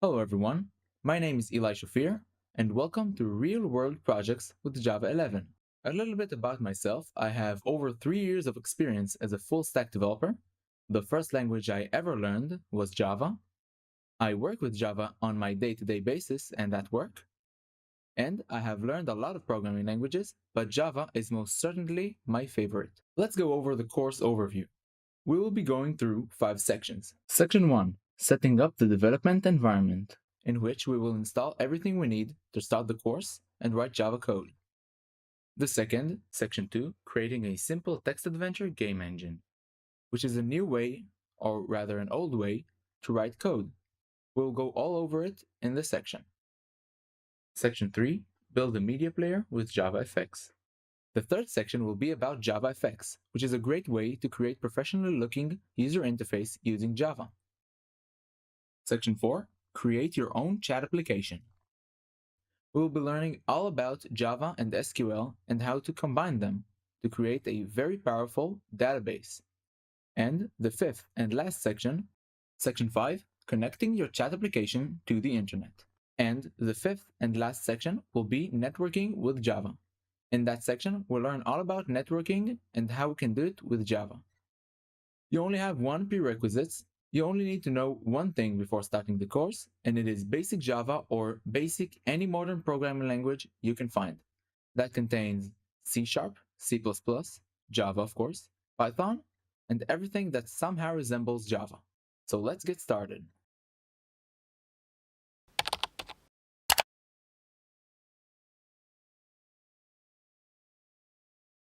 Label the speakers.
Speaker 1: Hello everyone, my name is Eli Shafir, and welcome to Real World Projects with Java 11. A little bit about myself: I have over 3 years of experience as a full stack developer. The first language I ever learned was Java. I work with Java on my day-to-day basis and at work. And I have learned a lot of programming languages, but Java is most certainly my favorite. Let's go over the course overview. We will be going through 5 sections. Section 1: Setting up the development environment, in which we will install everything we need to start the course and write Java code. The second, Section 2: Creating a simple text adventure game engine, which is a new way, or rather an old way, to write code. We'll go all over it in this section. Section 3: Build a media player with JavaFX. The third section will be about JavaFX, which is a great way to create professionally looking user interface using Java. Section 4: Create your own chat application. We will be learning all about Java and SQL and how to combine them to create a very powerful database. And the fifth and last section, Section 5: Connecting your chat application to the internet. And the fifth and last section will be networking with Java. In that section, we'll learn all about networking and how we can do it with Java. You only have one prerequisites. You only need to know one thing before starting the course, and it is basic Java or basic any modern programming language you can find. That contains C#, C++, Java of course, Python, and everything that somehow resembles Java. So let's get started.